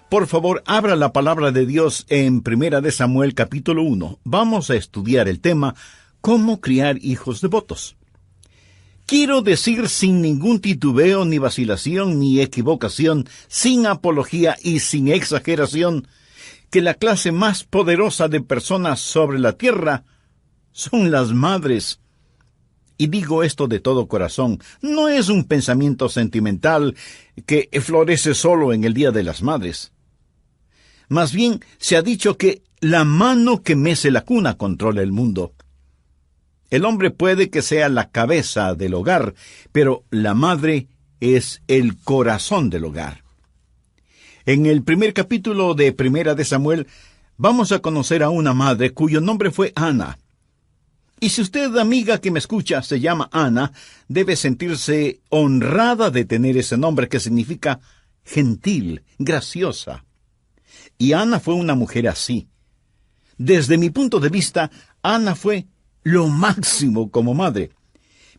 Por favor, abra la palabra de Dios en Primera de Samuel capítulo 1. Vamos a estudiar el tema ¿Cómo criar hijos devotos? Quiero decir sin ningún titubeo, ni vacilación, ni equivocación, sin apología y sin exageración, que la clase más poderosa de personas sobre la tierra son las madres. Y digo esto de todo corazón, no es un pensamiento sentimental que florece solo en el Día de las Madres. Más bien, se ha dicho que la mano que mece la cuna controla el mundo. El hombre puede que sea la cabeza del hogar, pero la madre es el corazón del hogar. En el primer capítulo de Primera de Samuel, vamos a conocer a una madre cuyo nombre fue Ana. Y si usted, amiga que me escucha, se llama Ana, debe sentirse honrada de tener ese nombre que significa gentil, graciosa. Y Ana fue una mujer así. Desde mi punto de vista, Ana fue lo máximo como madre.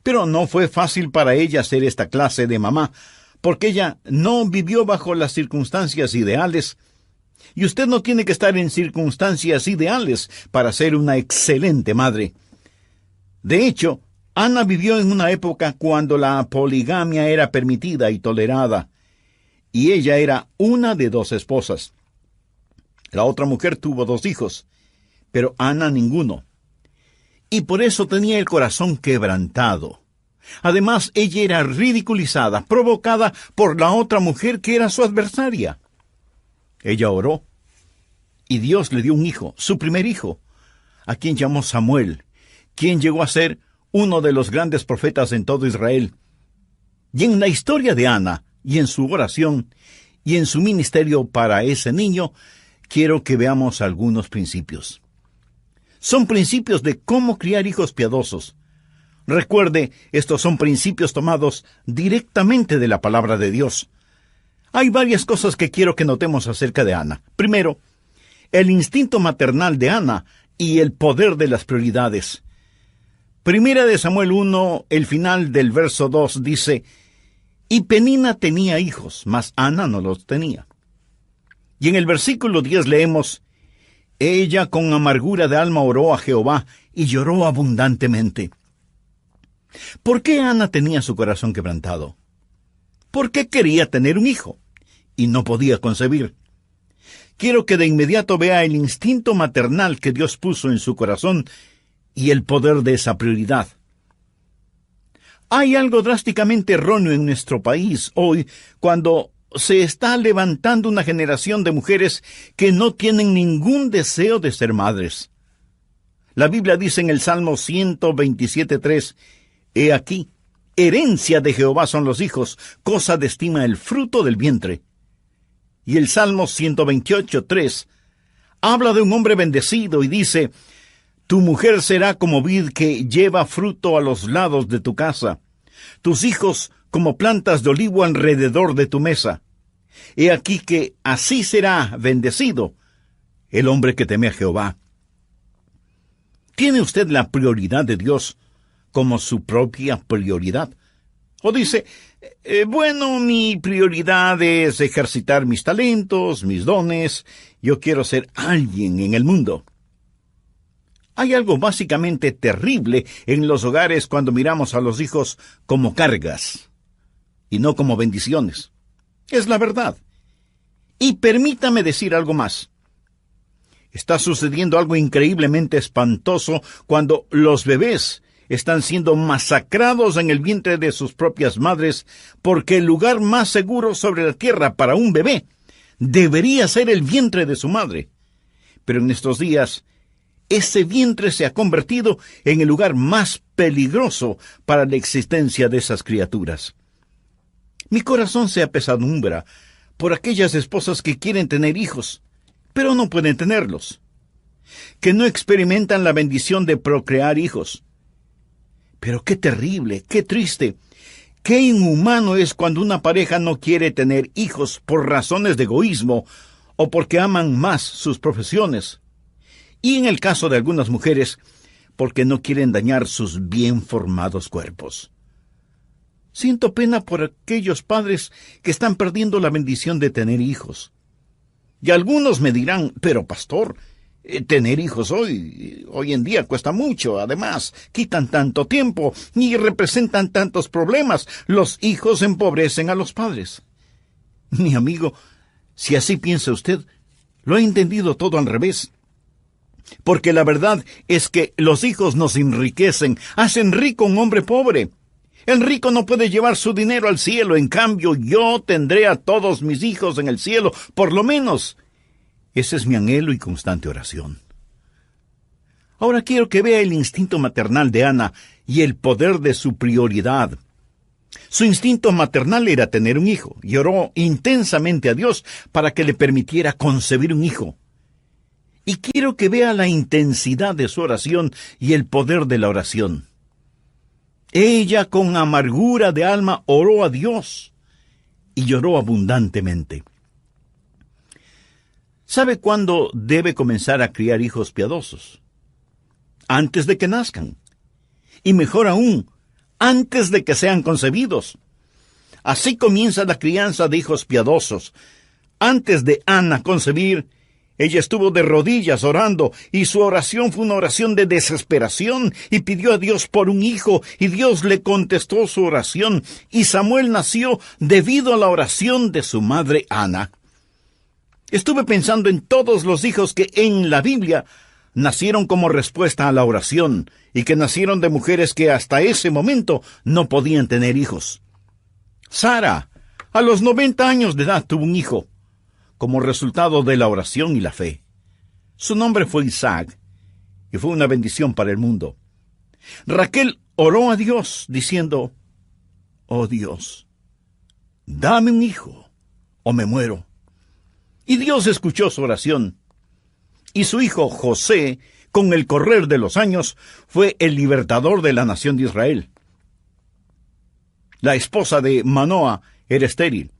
Pero no fue fácil para ella ser esta clase de mamá, porque ella no vivió bajo las circunstancias ideales. Y usted no tiene que estar en circunstancias ideales para ser una excelente madre. De hecho, Ana vivió en una época cuando la poligamia era permitida y tolerada, y ella era una de 2 esposas. La otra mujer tuvo 2 hijos, pero Ana ninguno. Y por eso tenía el corazón quebrantado. Además, ella era ridiculizada, provocada por la otra mujer que era su adversaria. Ella oró, y Dios le dio un hijo, su primer hijo, a quien llamó Samuel, quien llegó a ser uno de los grandes profetas en todo Israel. Y en la historia de Ana, y en su oración, y en su ministerio para ese niño, quiero que veamos algunos principios. Son principios de cómo criar hijos piadosos. Recuerde, estos son principios tomados directamente de la palabra de Dios. Hay varias cosas que quiero que notemos acerca de Ana. Primero, el instinto maternal de Ana y el poder de las prioridades. Primera de Samuel 1, el final del verso 2 dice, «Y Penina tenía hijos, mas Ana no los tenía». Y en el versículo 10 leemos, «Ella con amargura de alma oró a Jehová y lloró abundantemente». ¿Por qué Ana tenía su corazón quebrantado? Porque quería tener un hijo y no podía concebir. Quiero que de inmediato vea el instinto maternal que Dios puso en su corazón y el poder de esa prioridad. Hay algo drásticamente erróneo en nuestro país hoy cuando se está levantando una generación de mujeres que no tienen ningún deseo de ser madres. La Biblia dice en el Salmo 127:3, «He aquí, herencia de Jehová son los hijos, cosa de estima el fruto del vientre». Y el Salmo 128:3 habla de un hombre bendecido y dice, «Tu mujer será como vid que lleva fruto a los lados de tu casa, tus hijos como plantas de olivo alrededor de tu mesa. He aquí que así será bendecido el hombre que teme a Jehová». ¿Tiene usted la prioridad de Dios como su propia prioridad? O dice, bueno, mi prioridad es ejercitar mis talentos, mis dones, yo quiero ser alguien en el mundo. Hay algo básicamente terrible en los hogares cuando miramos a los hijos como cargas y no como bendiciones. Es la verdad. Y permítame decir algo más. Está sucediendo algo increíblemente espantoso cuando los bebés están siendo masacrados en el vientre de sus propias madres, porque el lugar más seguro sobre la tierra para un bebé debería ser el vientre de su madre. Pero en estos días, ese vientre se ha convertido en el lugar más peligroso para la existencia de esas criaturas. Mi corazón se apesadumbra por aquellas esposas que quieren tener hijos, pero no pueden tenerlos, que no experimentan la bendición de procrear hijos. Pero qué terrible, qué triste, qué inhumano es cuando una pareja no quiere tener hijos por razones de egoísmo o porque aman más sus profesiones. Y en el caso de algunas mujeres, porque no quieren dañar sus bien formados cuerpos. Siento pena por aquellos padres que están perdiendo la bendición de tener hijos. Y algunos me dirán, pero pastor, tener hijos hoy en día cuesta mucho. Además, quitan tanto tiempo y representan tantos problemas. Los hijos empobrecen a los padres. Mi amigo, si así piensa usted, lo ha entendido todo al revés. Porque la verdad es que los hijos nos enriquecen, hacen rico a un hombre pobre. El rico no puede llevar su dinero al cielo, en cambio yo tendré a todos mis hijos en el cielo, por lo menos. Ese es mi anhelo y constante oración. Ahora quiero que vea el instinto maternal de Ana y el poder de su prioridad. Su instinto maternal era tener un hijo, y oró intensamente a Dios para que le permitiera concebir un hijo. Y quiero que vea la intensidad de su oración y el poder de la oración. Ella con amargura de alma oró a Dios y lloró abundantemente. ¿Sabe cuándo debe comenzar a criar hijos piadosos? Antes de que nazcan. Y mejor aún, antes de que sean concebidos. Así comienza la crianza de hijos piadosos. Antes de Ana concebir, ella estuvo de rodillas orando, y su oración fue una oración de desesperación, y pidió a Dios por un hijo, y Dios le contestó su oración, y Samuel nació debido a la oración de su madre Ana. Estuve pensando en todos los hijos que en la Biblia nacieron como respuesta a la oración, y que nacieron de mujeres que hasta ese momento no podían tener hijos. Sara, a los 90 años de edad, tuvo un hijo, como resultado de la oración y la fe. Su nombre fue Isaac, y fue una bendición para el mundo. Raquel oró a Dios, diciendo, «Oh Dios, dame un hijo, o me muero». Y Dios escuchó su oración, y su hijo José, con el correr de los años, fue el libertador de la nación de Israel. La esposa de Manoa era estéril,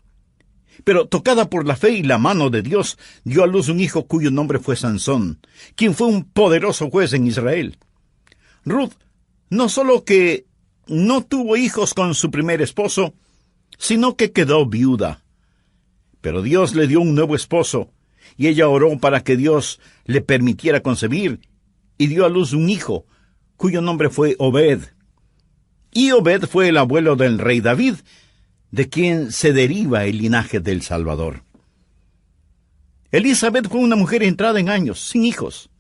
pero tocada por la fe y la mano de Dios, dio a luz un hijo cuyo nombre fue Sansón, quien fue un poderoso juez en Israel. Ruth no solo que no tuvo hijos con su primer esposo, sino que quedó viuda. Pero Dios le dio un nuevo esposo, y ella oró para que Dios le permitiera concebir, y dio a luz un hijo, cuyo nombre fue Obed. Y Obed fue el abuelo del rey David, de quien se deriva el linaje del Salvador. Elizabeth fue una mujer entrada en años, sin hijos.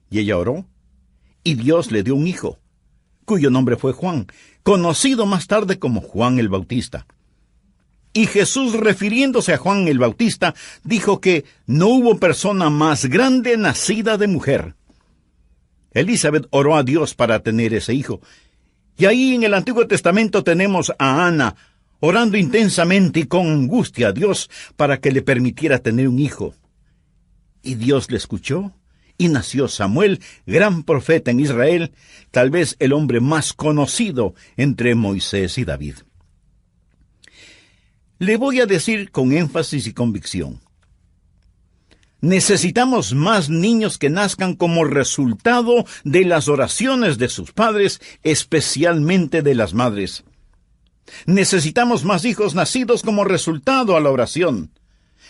Y ella oró, y Dios le dio un hijo, cuyo nombre fue Juan, conocido más tarde como Juan el Bautista. Y Jesús, refiriéndose a Juan el Bautista, dijo que no hubo persona más grande nacida de mujer. Elizabeth oró a Dios para tener ese hijo. Y ahí en el Antiguo Testamento tenemos a Ana, orando intensamente y con angustia a Dios para que le permitiera tener un hijo. Y Dios le escuchó, y nació Samuel, gran profeta en Israel, tal vez el hombre más conocido entre Moisés y David. Le voy a decir con énfasis y convicción: necesitamos más niños que nazcan como resultado de las oraciones de sus padres, especialmente de las madres. Necesitamos más hijos nacidos como resultado a la oración.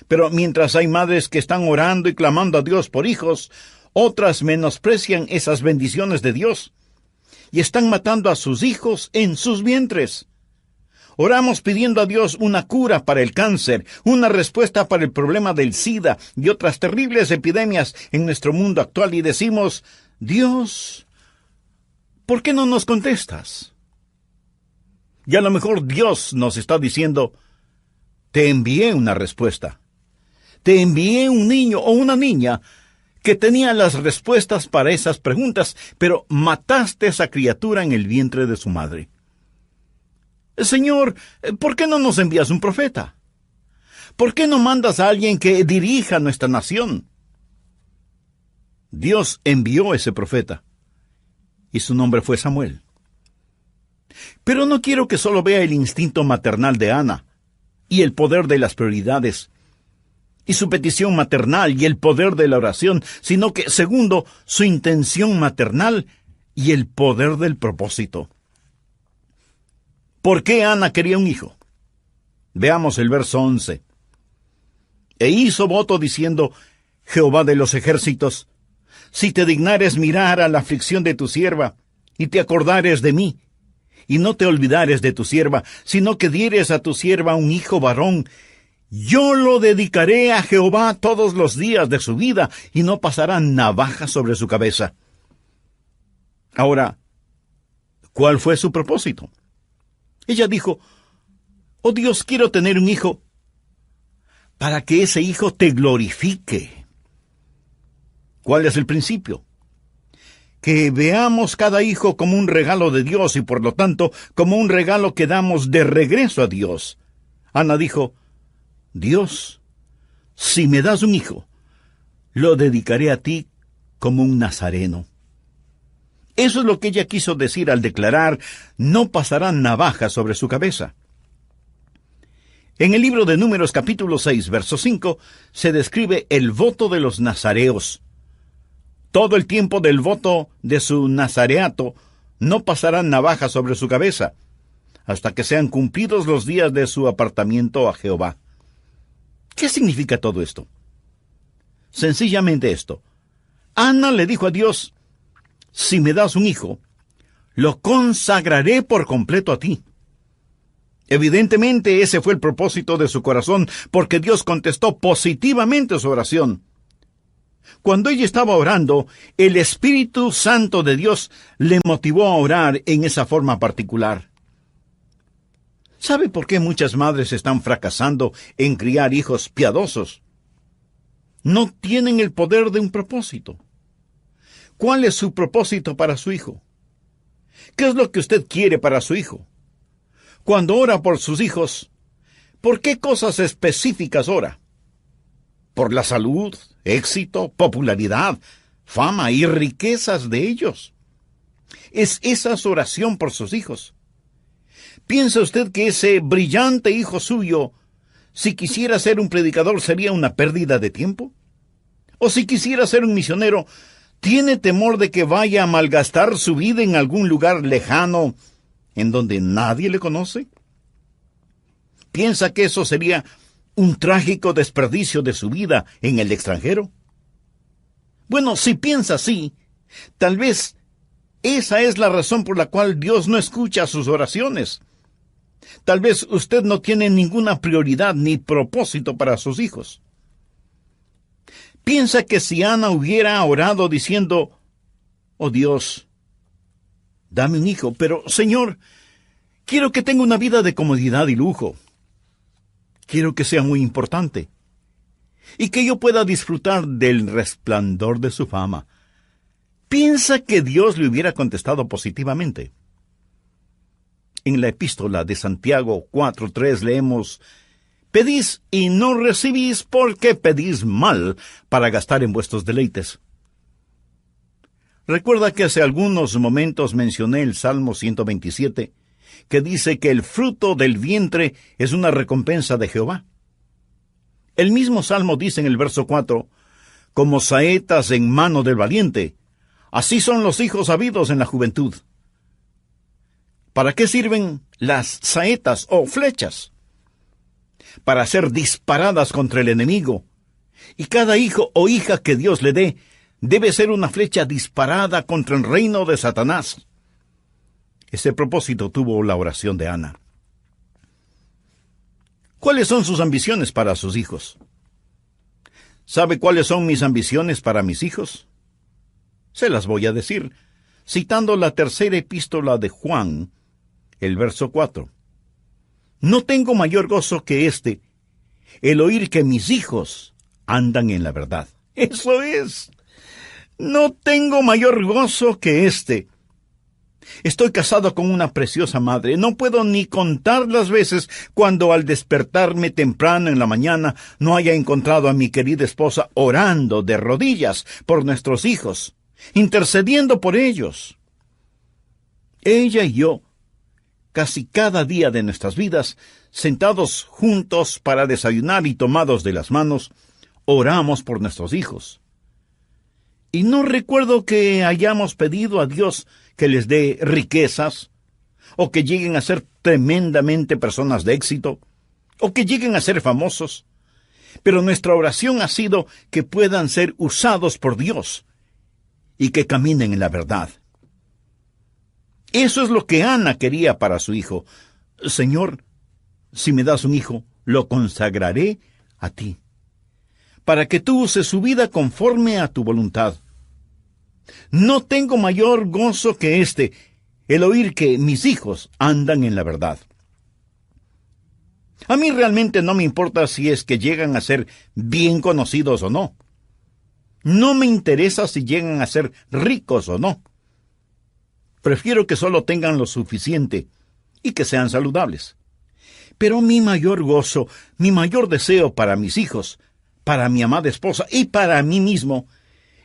Pero mientras hay madres que están orando y clamando a Dios por hijos, otras menosprecian esas bendiciones de Dios y están matando a sus hijos en sus vientres. Oramos pidiendo a Dios una cura para el cáncer, una respuesta para el problema del SIDA y otras terribles epidemias en nuestro mundo actual, y decimos: Dios, ¿por qué no nos contestas? Y a lo mejor Dios nos está diciendo: te envié una respuesta. Te envié un niño o una niña que tenía las respuestas para esas preguntas, pero mataste a esa criatura en el vientre de su madre. Señor, ¿por qué no nos envías un profeta? ¿Por qué no mandas a alguien que dirija nuestra nación? Dios envió a ese profeta, y su nombre fue Samuel. Pero no quiero que solo vea el instinto maternal de Ana, y el poder de las prioridades, y su petición maternal y el poder de la oración, sino que, segundo, su intención maternal y el poder del propósito. ¿Por qué Ana quería un hijo? Veamos el verso 11. E hizo voto diciendo: Jehová de los ejércitos, si te dignares mirar a la aflicción de tu sierva, y te acordares de mí, y no te olvidares de tu sierva, sino que dieres a tu sierva un hijo varón, yo lo dedicaré a Jehová todos los días de su vida, y no pasará navaja sobre su cabeza. Ahora, ¿cuál fue su propósito? Ella dijo: Oh Dios, quiero tener un hijo, para que ese hijo te glorifique. ¿Cuál es el principio? Que veamos cada hijo como un regalo de Dios y por lo tanto como un regalo que damos de regreso a Dios. Ana dijo: Dios, si me das un hijo, lo dedicaré a ti como un nazareno. Eso es lo que ella quiso decir al declarar: no pasará navaja sobre su cabeza. En el libro de Números capítulo 6, verso 5, se describe el voto de los nazareos. Todo el tiempo del voto de su nazareato no pasará navaja sobre su cabeza, hasta que sean cumplidos los días de su apartamiento a Jehová. ¿Qué significa todo esto? Sencillamente esto. Ana le dijo a Dios: si me das un hijo, lo consagraré por completo a ti. Evidentemente ese fue el propósito de su corazón, porque Dios contestó positivamente su oración. Cuando ella estaba orando, el Espíritu Santo de Dios le motivó a orar en esa forma particular. ¿Sabe por qué muchas madres están fracasando en criar hijos piadosos? No tienen el poder de un propósito. ¿Cuál es su propósito para su hijo? ¿Qué es lo que usted quiere para su hijo? Cuando ora por sus hijos, ¿por qué cosas específicas ora? ¿Por la salud, éxito, popularidad, fama y riquezas de ellos? ¿Es esa su oración por sus hijos? ¿Piensa usted que ese brillante hijo suyo, si quisiera ser un predicador, sería una pérdida de tiempo? ¿O si quisiera ser un misionero, tiene temor de que vaya a malgastar su vida en algún lugar lejano en donde nadie le conoce? ¿Piensa que eso sería un trágico desperdicio de su vida en el extranjero? Bueno, si piensa así, tal vez esa es la razón por la cual Dios no escucha sus oraciones. Tal vez usted no tiene ninguna prioridad ni propósito para sus hijos. Piensa que si Ana hubiera orado diciendo: oh Dios, dame un hijo, pero Señor, quiero que tenga una vida de comodidad y lujo. Quiero que sea muy importante y que yo pueda disfrutar del resplandor de su fama. ¿Piensa que Dios le hubiera contestado positivamente? En la epístola de Santiago 4:3 leemos: pedís y no recibís porque pedís mal para gastar en vuestros deleites. Recuerda que hace algunos momentos mencioné el Salmo 127, que dice que el fruto del vientre es una recompensa de Jehová. El mismo Salmo dice en el verso 4, como saetas en mano del valiente, así son los hijos habidos en la juventud. ¿Para qué sirven las saetas o flechas? Para ser disparadas contra el enemigo. Y cada hijo o hija que Dios le dé debe ser una flecha disparada contra el reino de Satanás. Ese propósito tuvo la oración de Ana. ¿Cuáles son sus ambiciones para sus hijos? ¿Sabe cuáles son mis ambiciones para mis hijos? Se las voy a decir, citando la tercera epístola de Juan, el verso 4. No tengo mayor gozo que este, el oír que mis hijos andan en la verdad. Eso es. No tengo mayor gozo que este. Estoy casado con una preciosa madre. No puedo ni contar las veces cuando al despertarme temprano en la mañana no haya encontrado a mi querida esposa orando de rodillas por nuestros hijos, intercediendo por ellos. Ella y yo, casi cada día de nuestras vidas, sentados juntos para desayunar y tomados de las manos, oramos por nuestros hijos. Y no recuerdo que hayamos pedido a Dios que les dé riquezas, o que lleguen a ser tremendamente personas de éxito, o que lleguen a ser famosos. Pero nuestra oración ha sido que puedan ser usados por Dios y que caminen en la verdad. Eso es lo que Ana quería para su hijo. Señor, si me das un hijo, lo consagraré a ti, para que tú uses su vida conforme a tu voluntad. No tengo mayor gozo que el oír que mis hijos andan en la verdad. A mí realmente no me importa si es que llegan a ser bien conocidos o no. No me interesa si llegan a ser ricos o no. Prefiero que solo tengan lo suficiente y que sean saludables. Pero mi mayor gozo, mi mayor deseo para mis hijos, para mi amada esposa y para mí mismo,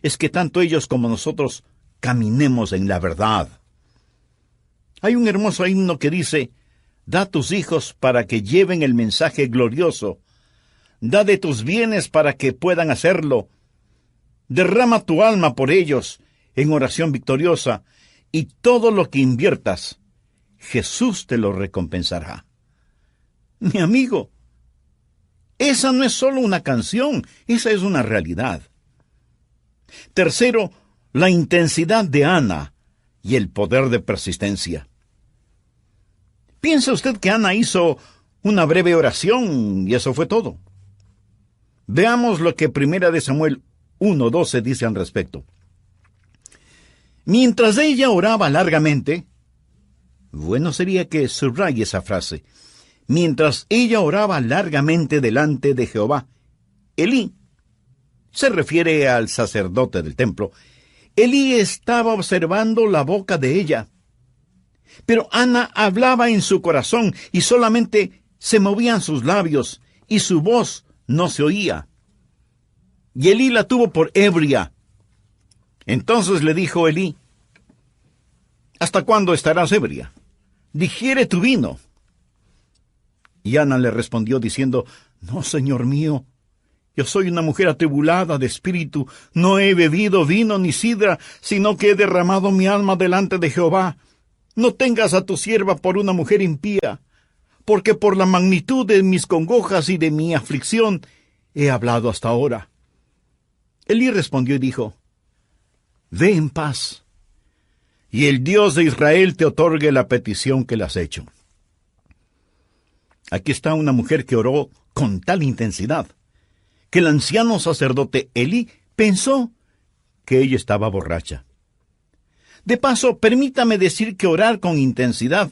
es que tanto ellos como nosotros caminemos en la verdad. Hay un hermoso himno que dice: da tus hijos para que lleven el mensaje glorioso. Da de tus bienes para que puedan hacerlo. Derrama tu alma por ellos en oración victoriosa, y todo lo que inviertas, Jesús te lo recompensará. Mi amigo, esa no es solo una canción, esa es una realidad. Tercero, la intensidad de Ana y el poder de persistencia. ¿Piensa usted que Ana hizo una breve oración y eso fue todo? Veamos lo que 1 Samuel 1:12 dice al respecto. Mientras ella oraba largamente, bueno sería que subraye esa frase, mientras ella oraba largamente delante de Jehová, Elí, se refiere al sacerdote del templo, Elí estaba observando la boca de ella. Pero Ana hablaba en su corazón y solamente se movían sus labios y su voz no se oía. Y Elí la tuvo por ebria. Entonces le dijo Elí: ¿hasta cuándo estarás ebria? Digiere tu vino. Y Ana le respondió diciendo: no, señor mío, yo soy una mujer atribulada de espíritu, no he bebido vino ni sidra, sino que he derramado mi alma delante de Jehová. No tengas a tu sierva por una mujer impía, porque por la magnitud de mis congojas y de mi aflicción he hablado hasta ahora. Elí respondió y dijo: ve en paz, y el Dios de Israel te otorgue la petición que le has hecho. Aquí está una mujer que oró con tal intensidad que el anciano sacerdote Elí pensó que ella estaba borracha. De paso, permítame decir que orar con intensidad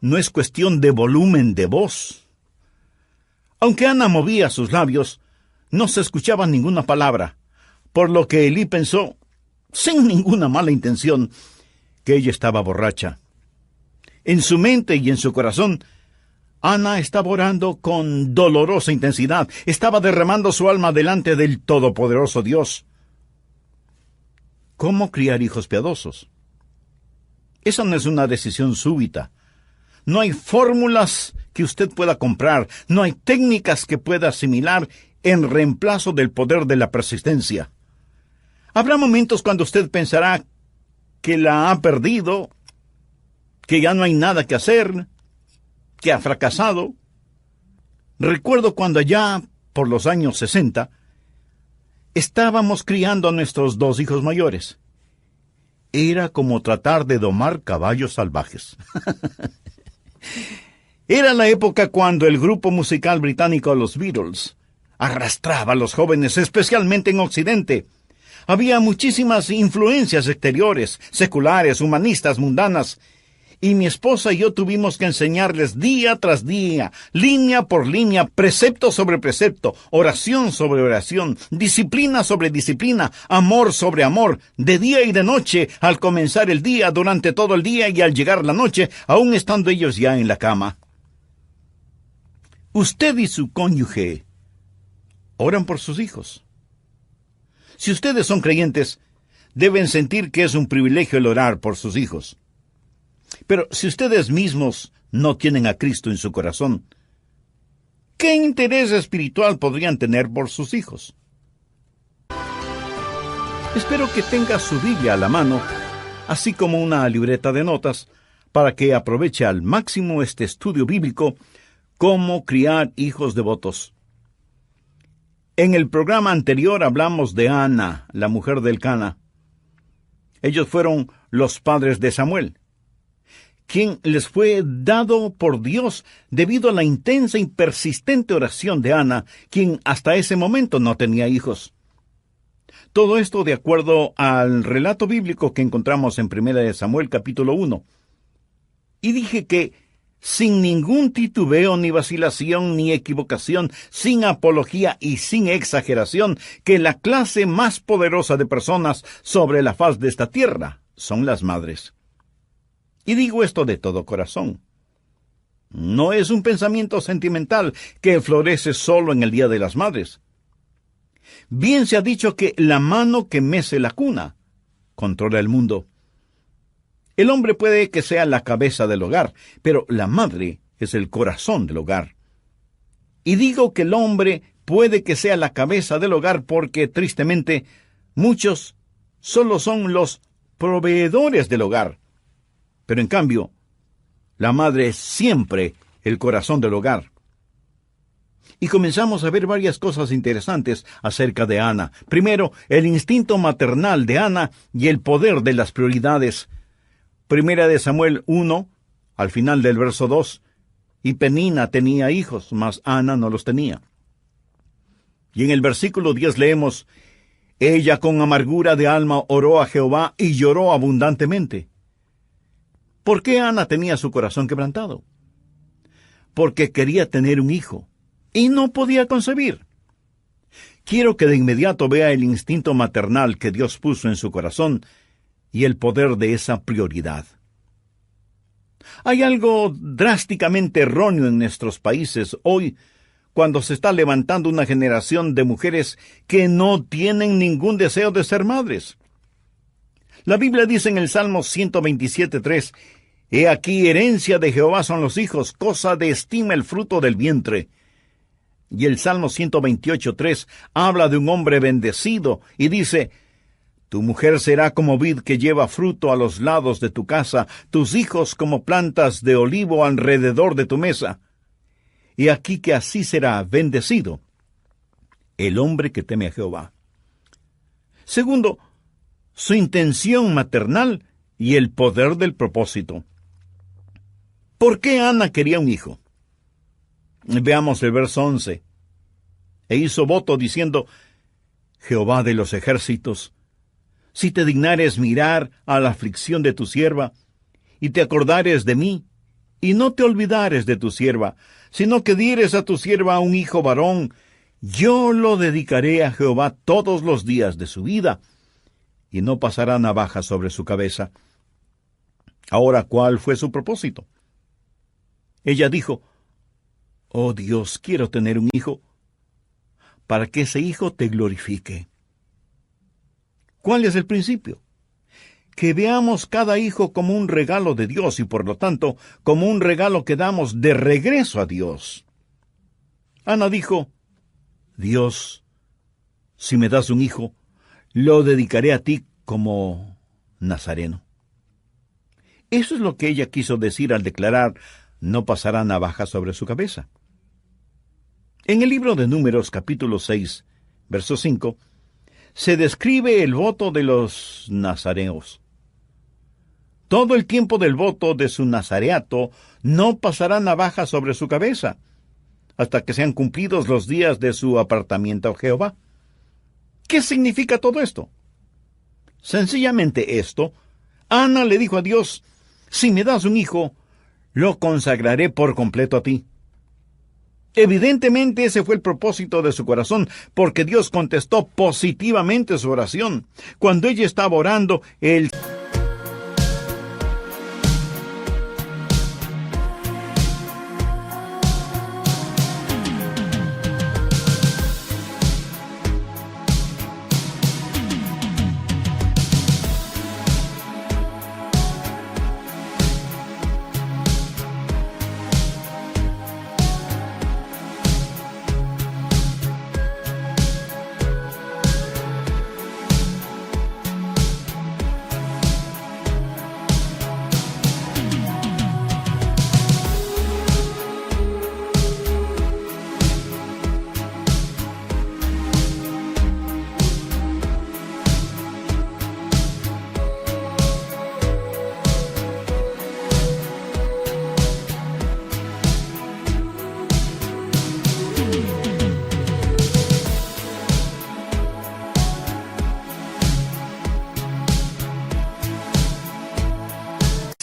no es cuestión de volumen de voz. Aunque Ana movía sus labios, no se escuchaba ninguna palabra, por lo que Elí pensó, sin ninguna mala intención, que ella estaba borracha. En su mente y en su corazón, Ana estaba orando con dolorosa intensidad, estaba derramando su alma delante del Todopoderoso Dios. ¿Cómo criar hijos piadosos? Esa no es una decisión súbita. No hay fórmulas que usted pueda comprar, no hay técnicas que pueda asimilar en reemplazo del poder de la persistencia. Habrá momentos cuando usted pensará que la ha perdido, que ya no hay nada que hacer, que ha fracasado. Recuerdo cuando allá, por los años 60, estábamos criando a nuestros 2 hijos mayores. Era como tratar de domar caballos salvajes. Era la época cuando el grupo musical británico Los Beatles arrastraba a los jóvenes, especialmente en Occidente. Había muchísimas influencias exteriores, seculares, humanistas, mundanas, y mi esposa y yo tuvimos que enseñarles día tras día, línea por línea, precepto sobre precepto, oración sobre oración, disciplina sobre disciplina, amor sobre amor, de día y de noche, al comenzar el día, durante todo el día y al llegar la noche, aun estando ellos ya en la cama. Usted y su cónyuge oran por sus hijos. Si ustedes son creyentes, deben sentir que es un privilegio el orar por sus hijos. Pero si ustedes mismos no tienen a Cristo en su corazón, ¿qué interés espiritual podrían tener por sus hijos? Espero que tenga su Biblia a la mano, así como una libreta de notas, para que aproveche al máximo este estudio bíblico, Cómo criar hijos devotos. En el programa anterior hablamos de Ana, la mujer del Cana. Ellos fueron los padres de Samuel, quien les fue dado por Dios debido a la intensa y persistente oración de Ana, quien hasta ese momento no tenía hijos. Todo esto de acuerdo al relato bíblico que encontramos en 1 Samuel capítulo 1. Y dije que sin ningún titubeo, ni vacilación, ni equivocación, sin apología y sin exageración, que la clase más poderosa de personas sobre la faz de esta tierra son las madres. Y digo esto de todo corazón. No es un pensamiento sentimental que florece solo en el Día de las Madres. Bien se ha dicho que la mano que mece la cuna controla el mundo. El hombre puede que sea la cabeza del hogar, pero la madre es el corazón del hogar. Y digo que el hombre puede que sea la cabeza del hogar porque, tristemente, muchos solo son los proveedores del hogar. Pero en cambio, la madre es siempre el corazón del hogar. Y comenzamos a ver varias cosas interesantes acerca de Ana. Primero, el instinto maternal de Ana y el poder de las prioridades. 1 Samuel 1, al final del verso 2, y Penina tenía hijos, mas Ana no los tenía. Y en el versículo 10 leemos, ella con amargura de alma oró a Jehová y lloró abundantemente. ¿Por qué Ana tenía su corazón quebrantado? Porque quería tener un hijo y no podía concebir. Quiero que de inmediato vea el instinto maternal que Dios puso en su corazón y el poder de esa prioridad. Hay algo drásticamente erróneo en nuestros países hoy, cuando se está levantando una generación de mujeres que no tienen ningún deseo de ser madres. La Biblia dice en el Salmo 127:3, he aquí herencia de Jehová son los hijos, cosa de estima el fruto del vientre. Y el Salmo 128:3 habla de un hombre bendecido y dice, tu mujer será como vid que lleva fruto a los lados de tu casa, tus hijos como plantas de olivo alrededor de tu mesa. Y aquí que así será bendecido el hombre que teme a Jehová. Segundo, su intención maternal y el poder del propósito. ¿Por qué Ana quería un hijo? Veamos el verso 11. E hizo voto diciendo, Jehová de los ejércitos, si te dignares mirar a la aflicción de tu sierva, y te acordares de mí, y no te olvidares de tu sierva, sino que dieres a tu sierva un hijo varón, yo lo dedicaré a Jehová todos los días de su vida, y no pasará navaja sobre su cabeza. Ahora, ¿cuál fue su propósito? Ella dijo, oh Dios, quiero tener un hijo, para que ese hijo te glorifique. ¿Cuál es el principio? Que veamos cada hijo como un regalo de Dios y por lo tanto como un regalo que damos de regreso a Dios. Ana dijo, Dios, si me das un hijo, lo dedicaré a ti como nazareno. Eso es lo que ella quiso decir al declarar, no pasará navaja sobre su cabeza. En el libro de Números capítulo 6, verso 5, se describe el voto de los nazareos. Todo el tiempo del voto de su nazareato no pasará navaja sobre su cabeza, hasta que sean cumplidos los días de su apartamiento a Jehová. ¿Qué significa todo esto? Sencillamente esto, Ana le dijo a Dios, si me das un hijo, lo consagraré por completo a ti. Evidentemente ese fue el propósito de su corazón, porque Dios contestó positivamente su oración. Cuando ella estaba orando, él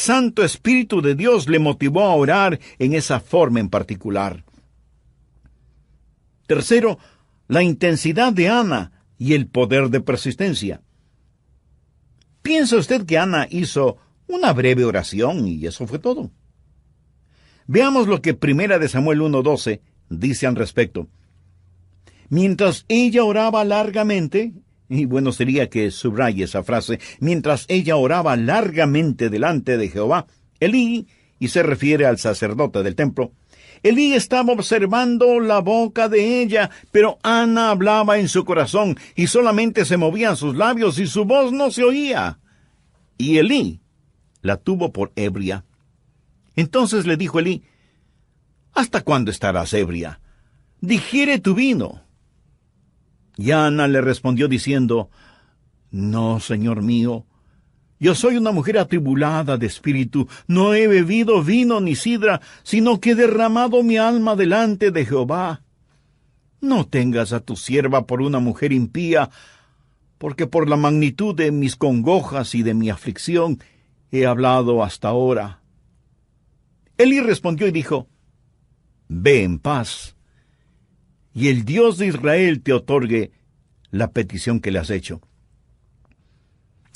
Santo Espíritu de Dios le motivó a orar en esa forma en particular. Tercero, la intensidad de Ana y el poder de persistencia. ¿Piensa usted que Ana hizo una breve oración y eso fue todo? Veamos lo que 1 Samuel 1:12 dice al respecto. Mientras ella oraba largamente, y bueno sería que subraye esa frase, mientras ella oraba largamente delante de Jehová, Elí, y se refiere al sacerdote del templo, Elí estaba observando la boca de ella, pero Ana hablaba en su corazón, y solamente se movían sus labios y su voz no se oía. Y Elí la tuvo por ebria. Entonces le dijo Elí: ¿Hasta cuándo estarás ebria? Digiere tu vino. Y Ana le respondió diciendo: No, señor mío, yo soy una mujer atribulada de espíritu, no he bebido vino ni sidra, sino que he derramado mi alma delante de Jehová. No tengas a tu sierva por una mujer impía, porque por la magnitud de mis congojas y de mi aflicción he hablado hasta ahora. Elí respondió y dijo: Ve en paz, y el Dios de Israel te otorgue la petición que le has hecho.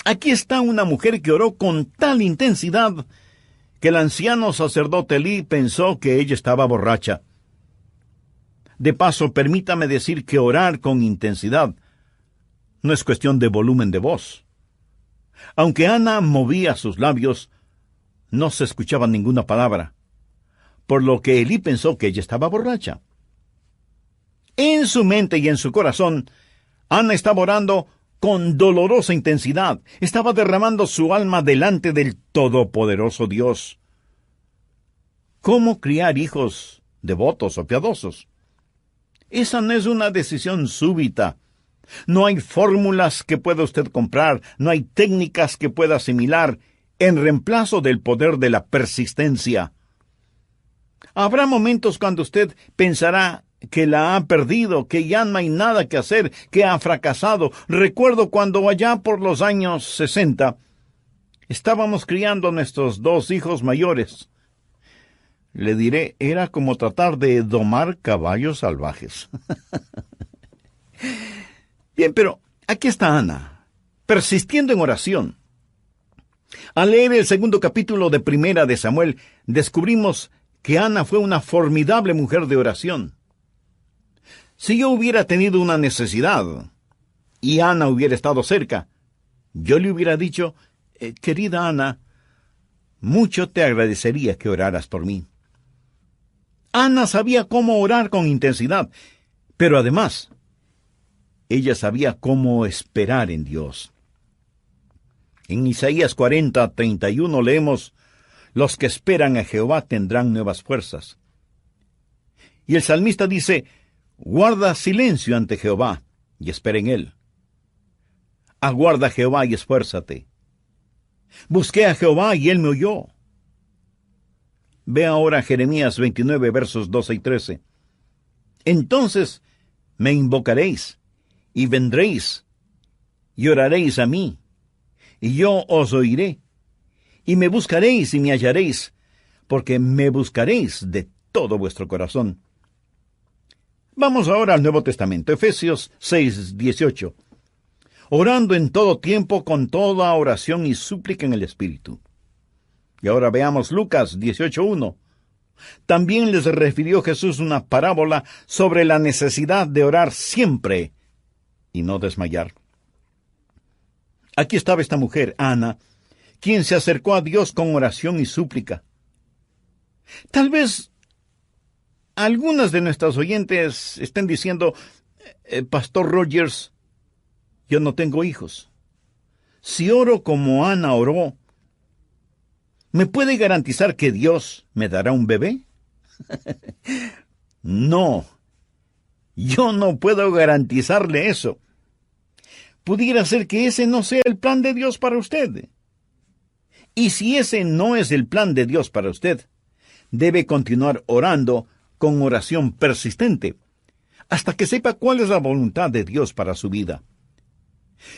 Aquí está una mujer que oró con tal intensidad que el anciano sacerdote Elí pensó que ella estaba borracha. De paso, permítame decir que orar con intensidad no es cuestión de volumen de voz. Aunque Ana movía sus labios, no se escuchaba ninguna palabra, por lo que Elí pensó que ella estaba borracha. En su mente y en su corazón, Ana estaba orando con dolorosa intensidad. Estaba derramando su alma delante del todopoderoso Dios. ¿Cómo criar hijos devotos o piadosos? Esa no es una decisión súbita. No hay fórmulas que pueda usted comprar, no hay técnicas que pueda asimilar en reemplazo del poder de la persistencia. Habrá momentos cuando usted pensará que la ha perdido, que ya no hay nada que hacer, que ha fracasado. Recuerdo cuando allá por los años 60 estábamos criando a nuestros 2 hijos mayores. Le diré, era como tratar de domar caballos salvajes. Bien, pero aquí está Ana, persistiendo en oración. Al leer el 2º capítulo de 1 de Samuel, descubrimos que Ana fue una formidable mujer de oración. Si yo hubiera tenido una necesidad y Ana hubiera estado cerca, yo le hubiera dicho: querida Ana, mucho te agradecería que oraras por mí. Ana sabía cómo orar con intensidad, pero además, ella sabía cómo esperar en Dios. En Isaías 40:31 leemos: Los que esperan a Jehová tendrán nuevas fuerzas. Y el salmista dice: Guarda silencio ante Jehová y espera en él. Aguarda a Jehová y esfuérzate. Busqué a Jehová y él me oyó. Ve ahora Jeremías 29, versos 12 y 13. Entonces me invocaréis y vendréis y oraréis a mí, y yo os oiré, y me buscaréis y me hallaréis, porque me buscaréis de todo vuestro corazón. Vamos ahora al Nuevo Testamento, Efesios 6:18. Orando en todo tiempo con toda oración y súplica en el Espíritu. Y ahora veamos Lucas 18:1. También les refirió Jesús una parábola sobre la necesidad de orar siempre y no desmayar. Aquí estaba esta mujer, Ana, quien se acercó a Dios con oración y súplica. Tal vez algunas de nuestras oyentes estén diciendo: Pastor Rogers, yo no tengo hijos. Si oro como Ana oró, ¿me puede garantizar que Dios me dará un bebé? No, yo no puedo garantizarle eso. Pudiera ser que ese no sea el plan de Dios para usted. Y si ese no es el plan de Dios para usted, debe continuar orando con oración persistente, hasta que sepa cuál es la voluntad de Dios para su vida.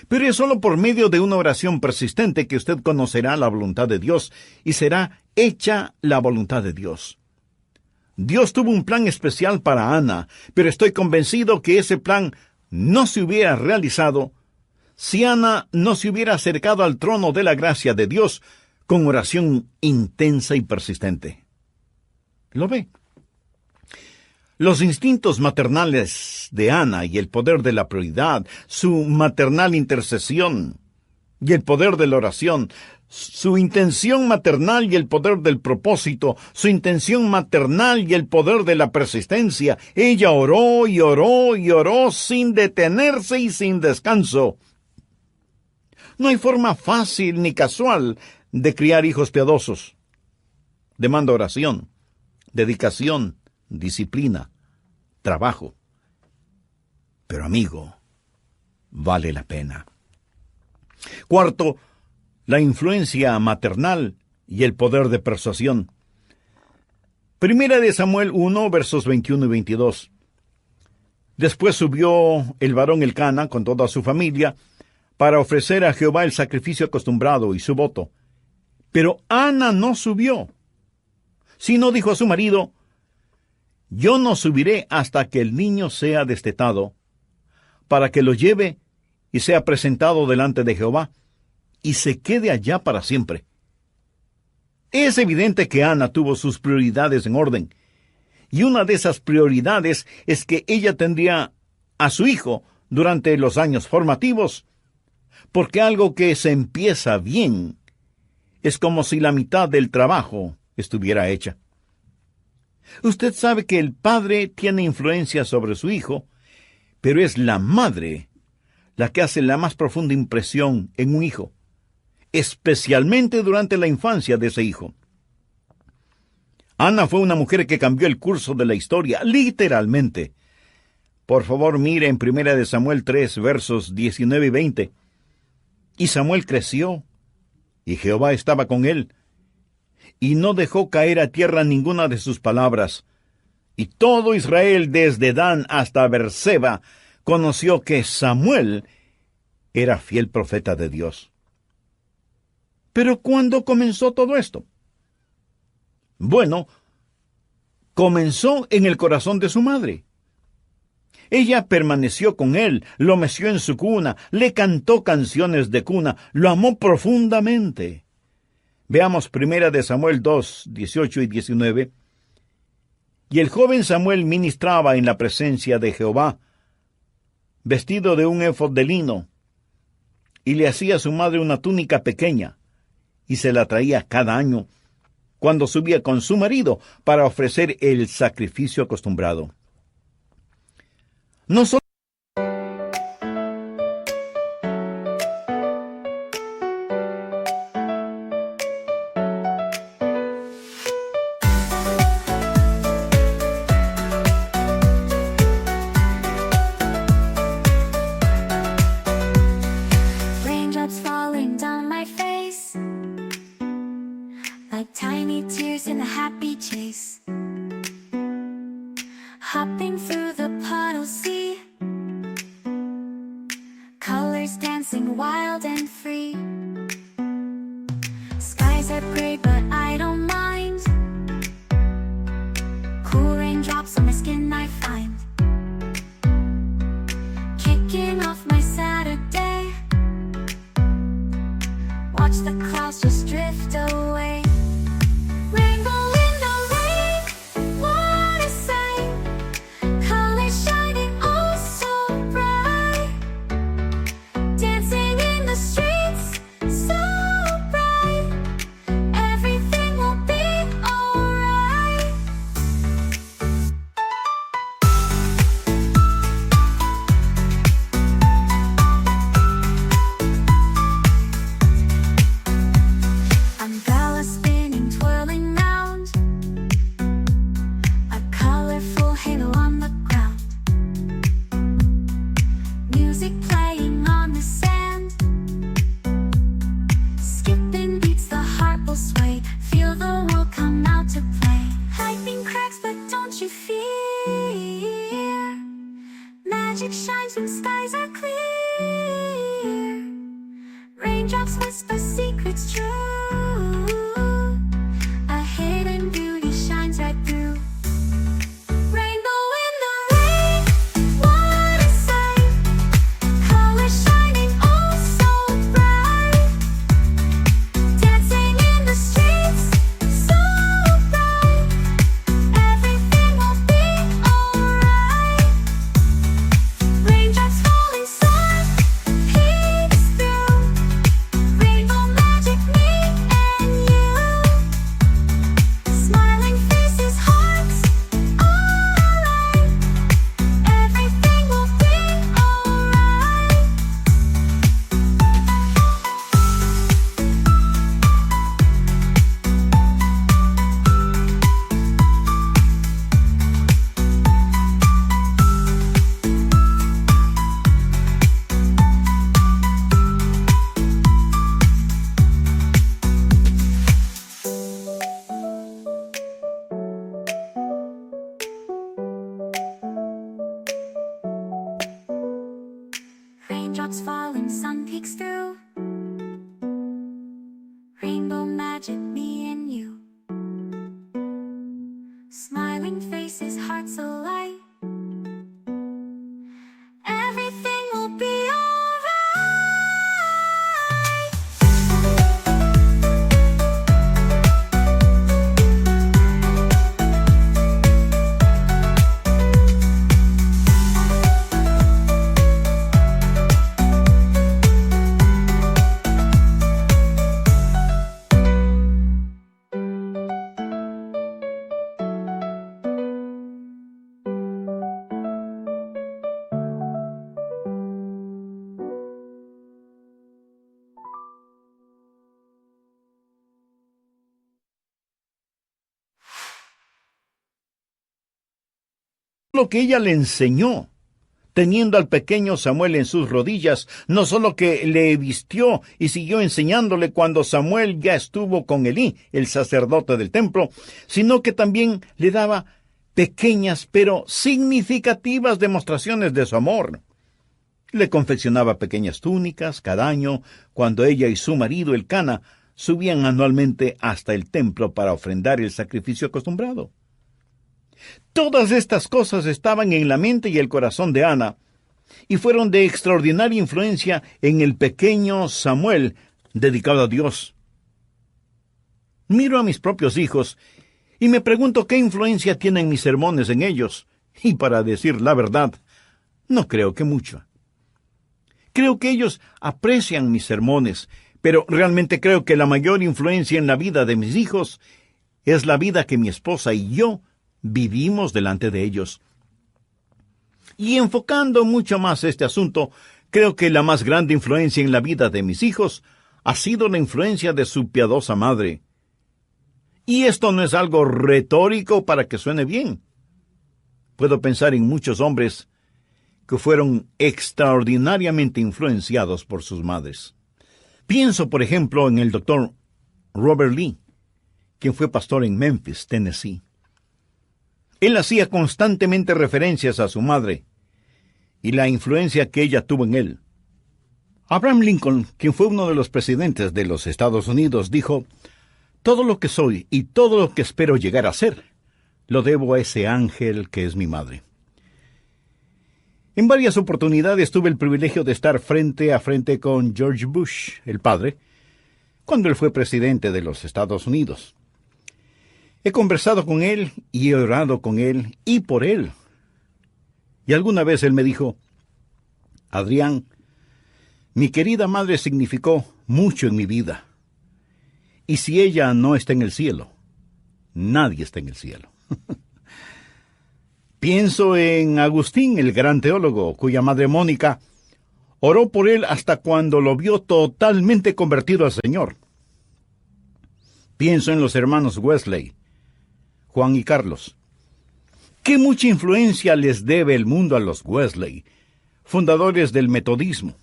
Pero es solo por medio de una oración persistente que usted conocerá la voluntad de Dios y será hecha la voluntad de Dios. Dios tuvo un plan especial para Ana, pero estoy convencido que ese plan no se hubiera realizado si Ana no se hubiera acercado al trono de la gracia de Dios con oración intensa y persistente. ¿Lo ve? Los instintos maternales de Ana y el poder de la prioridad, su maternal intercesión y el poder de la oración, su intención maternal y el poder del propósito, su intención maternal y el poder de la persistencia. Ella oró y oró y oró sin detenerse y sin descanso. No hay forma fácil ni casual de criar hijos piadosos. Demanda oración, dedicación, disciplina, trabajo. Pero amigo, vale la pena. Cuarto, la influencia maternal y el poder de persuasión. Primera de Samuel 1, versos 21 y 22. Después subió el varón Elcana con toda su familia para ofrecer a Jehová el sacrificio acostumbrado y su voto. Pero Ana no subió, sino dijo a su marido: yo no subiré hasta que el niño sea destetado, para que lo lleve y sea presentado delante de Jehová, y se quede allá para siempre. Es evidente que Ana tuvo sus prioridades en orden, y una de esas prioridades es que ella tendría a su hijo durante los años formativos, porque algo que se empieza bien es como si la mitad del trabajo estuviera hecha. Usted sabe que el padre tiene influencia sobre su hijo, pero es la madre la que hace la más profunda impresión en un hijo, especialmente durante la infancia de ese hijo. Ana fue una mujer que cambió el curso de la historia, literalmente. Por favor, mire en 1 de Samuel 3, versos 19 y 20. Y Samuel creció, y Jehová estaba con él, y no dejó caer a tierra ninguna de sus palabras. Y todo Israel, desde Dan hasta Berseba, conoció que Samuel era fiel profeta de Dios. ¿Pero cuándo comenzó todo esto? Bueno, comenzó en el corazón de su madre. Ella permaneció con él, lo meció en su cuna, le cantó canciones de cuna, lo amó profundamente. Veamos 1 de Samuel 2, 18 y 19. Y el joven Samuel ministraba en la presencia de Jehová, vestido de un éfod de lino, y le hacía a su madre una túnica pequeña, y se la traía cada año, cuando subía con su marido para ofrecer el sacrificio acostumbrado. No solo raindrops falling down my face, like tiny tears in a happy chase, hopping through the puddle sea, colors dancing wild and free. Skies are gray but I don't mind, cool raindrops on my skin I find, kicking off my Saturday, watch the clouds just drift away. Rainbow in the rain, what a sight, colors shining oh so bright, dancing in the streets so bright, everything will be alright. Umbrella spinning, twirling round, a colorful halo on the ground, music playing on the sand, skipping beats, the heart will sway, feel the world come out to play. Lightning cracks but don't you fear, magic shines when skies are clear. Raindrops whisper secrets true. A hidden beauty shines right through. Rainbow in the rain, what a sight. Colors shining oh so bright. Dancing in the streets, so bright. Everything will be alright. Raindrops falling sun peeks through. Rainbow magic me and you. Smiling faces, hearts alight. Everything will be alright. Raindrops falling, sun peeks through. Rainbow magic, me and you. Smiling faces, hearts alight. Everything will be alright. Lo que ella le enseñó, teniendo al pequeño Samuel en sus rodillas, no solo que le vistió y siguió enseñándole cuando Samuel ya estuvo con Elí, el sacerdote del templo, sino que también le daba pequeñas pero significativas demostraciones de su amor. Le confeccionaba pequeñas túnicas cada año cuando ella y su marido Elcana subían anualmente hasta el templo para ofrendar el sacrificio acostumbrado. Todas estas cosas estaban en la mente y el corazón de Ana, y fueron de extraordinaria influencia en el pequeño Samuel, dedicado a Dios. Miro a mis propios hijos y me pregunto qué influencia tienen mis sermones en ellos, y para decir la verdad, no creo que mucho. Creo que ellos aprecian mis sermones, pero realmente creo que la mayor influencia en la vida de mis hijos es la vida que mi esposa y yo vivimos delante de ellos. Y enfocando mucho más este asunto, creo que la más grande influencia en la vida de mis hijos ha sido la influencia de su piadosa madre. Y esto no es algo retórico para que suene bien. Puedo pensar en muchos hombres que fueron extraordinariamente influenciados por sus madres. Pienso, por ejemplo, en el doctor Robert Lee, quien fue pastor en Memphis, Tennessee. Él hacía constantemente referencias a su madre y la influencia que ella tuvo en él. Abraham Lincoln, quien fue uno de los presidentes de los Estados Unidos, dijo: «Todo lo que soy y todo lo que espero llegar a ser, lo debo a ese ángel que es mi madre». En varias oportunidades tuve el privilegio de estar frente a frente con George Bush, el padre, cuando él fue presidente de los Estados Unidos. He conversado con él y he orado con él y por él. Y alguna vez él me dijo: «Adrián, mi querida madre significó mucho en mi vida. Y si ella no está en el cielo, nadie está en el cielo». Pienso en Agustín, el gran teólogo, cuya madre Mónica oró por él hasta cuando lo vio totalmente convertido al Señor. Pienso en los hermanos Wesley, Juan y Carlos. Qué mucha influencia les debe el mundo a los Wesley, fundadores del metodismo.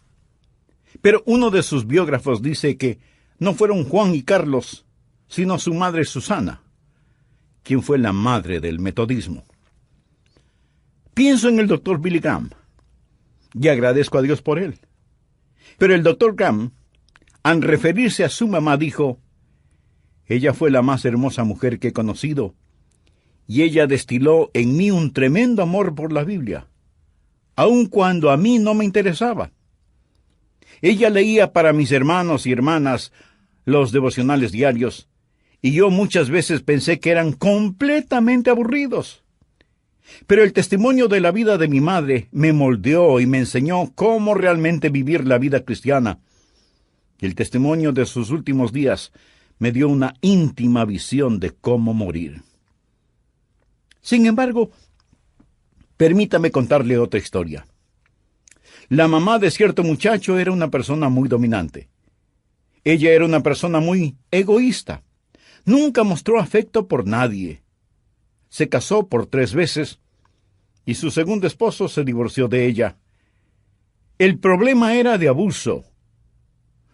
Pero uno de sus biógrafos dice que no fueron Juan y Carlos, sino su madre Susana, quien fue la madre del metodismo. Pienso en el doctor Billy Graham, y agradezco a Dios por él. Pero el doctor Graham al referirse a su mamá, dijo: «Ella fue la más hermosa mujer que he conocido, y ella destiló en mí un tremendo amor por la Biblia, aun cuando a mí no me interesaba. Ella leía para mis hermanos y hermanas los devocionales diarios, y yo muchas veces pensé que eran completamente aburridos. Pero el testimonio de la vida de mi madre me moldeó y me enseñó cómo realmente vivir la vida cristiana. Y el testimonio de sus últimos días me dio una íntima visión de cómo morir». Sin embargo, permítame contarle otra historia. La mamá de cierto muchacho era una persona muy dominante. Ella era una persona muy egoísta. Nunca mostró afecto por nadie. Se casó por 3 veces y su segundo esposo se divorció de ella. El problema era de abuso.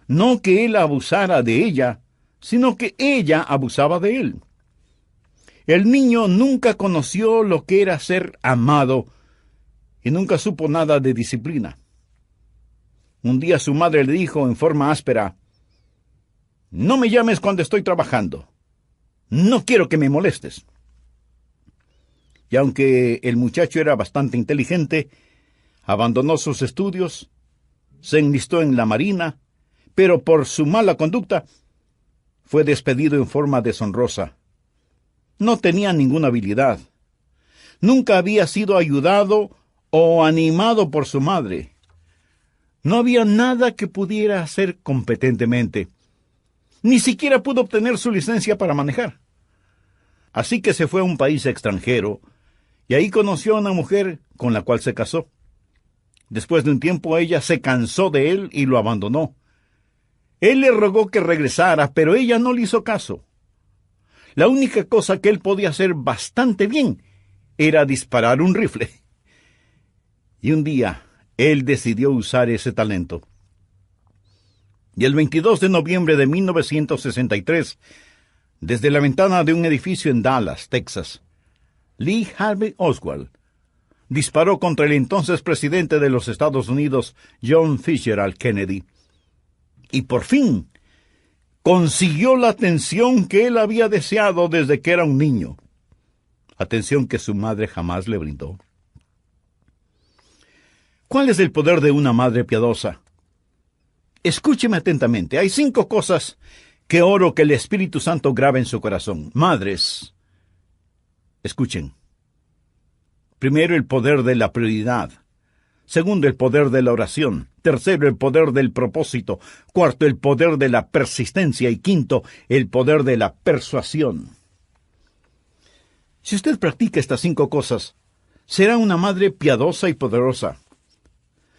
No que él abusara de ella, sino que ella abusaba de él. El niño nunca conoció lo que era ser amado y nunca supo nada de disciplina. Un día su madre le dijo en forma áspera: «No me llames cuando estoy trabajando. No quiero que me molestes». Y aunque el muchacho era bastante inteligente, abandonó sus estudios, se enlistó en la marina, pero por su mala conducta fue despedido en forma deshonrosa. No tenía ninguna habilidad. Nunca había sido ayudado o animado por su madre. No había nada que pudiera hacer competentemente. Ni siquiera pudo obtener su licencia para manejar. Así que se fue a un país extranjero y ahí conoció a una mujer con la cual se casó. Después de un tiempo ella se cansó de él y lo abandonó. Él le rogó que regresara, pero ella no le hizo caso. La única cosa que él podía hacer bastante bien era disparar un rifle. Y un día él decidió usar ese talento. Y el 22 de noviembre de 1963, desde la ventana de un edificio en Dallas, Texas, Lee Harvey Oswald disparó contra el entonces presidente de los Estados Unidos, John Fitzgerald Kennedy. Y por fin consiguió la atención que él había deseado desde que era un niño. Atención que su madre jamás le brindó. ¿Cuál es el poder de una madre piadosa? Escúcheme atentamente. Hay 5 cosas que oro que el Espíritu Santo grabe en su corazón. Madres, escuchen. Primero, el poder de la prioridad. Segundo, el poder de la oración. Tercero, el poder del propósito. Cuarto, el poder de la persistencia. Y quinto, el poder de la persuasión. Si usted practica estas 5 cosas, será una madre piadosa y poderosa.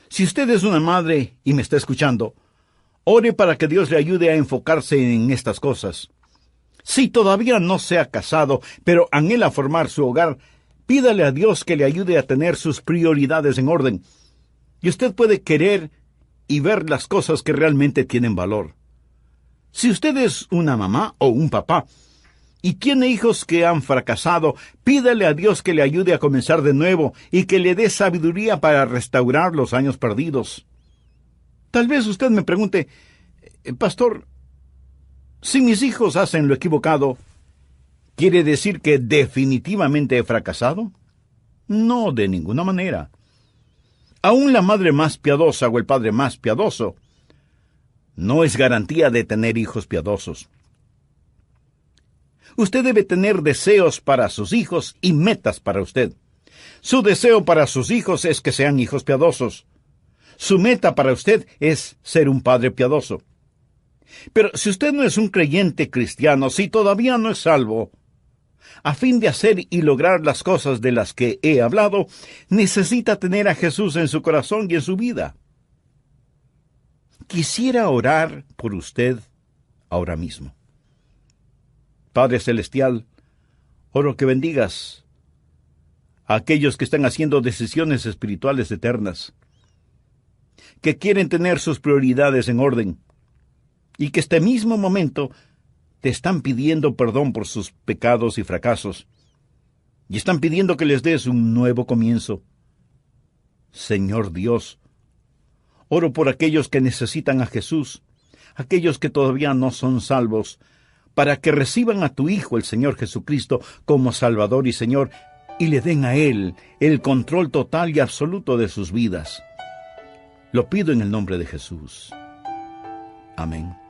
Si usted es una madre y me está escuchando, ore para que Dios le ayude a enfocarse en estas cosas. Si todavía no se ha casado, pero anhela formar su hogar, pídale a Dios que le ayude a tener sus prioridades en orden. Y usted puede querer y ver las cosas que realmente tienen valor. Si usted es una mamá o un papá y tiene hijos que han fracasado, pídale a Dios que le ayude a comenzar de nuevo y que le dé sabiduría para restaurar los años perdidos. Tal vez usted me pregunte: «Pastor, si mis hijos hacen lo equivocado, ¿quiere decir que definitivamente he fracasado?». No, de ninguna manera. Aún la madre más piadosa o el padre más piadoso no es garantía de tener hijos piadosos. Usted debe tener deseos para sus hijos y metas para usted. Su deseo para sus hijos es que sean hijos piadosos. Su meta para usted es ser un padre piadoso. Pero si usted no es un creyente cristiano, si todavía no es salvo, a fin de hacer y lograr las cosas de las que he hablado, necesita tener a Jesús en su corazón y en su vida. Quisiera orar por usted ahora mismo. Padre Celestial, oro que bendigas a aquellos que están haciendo decisiones espirituales eternas, que quieren tener sus prioridades en orden, y que este mismo momento te están pidiendo perdón por sus pecados y fracasos, y están pidiendo que les des un nuevo comienzo. Señor Dios, oro por aquellos que necesitan a Jesús, aquellos que todavía no son salvos, para que reciban a tu Hijo, el Señor Jesucristo, como Salvador y Señor, y le den a Él el control total y absoluto de sus vidas. Lo pido en el nombre de Jesús. Amén.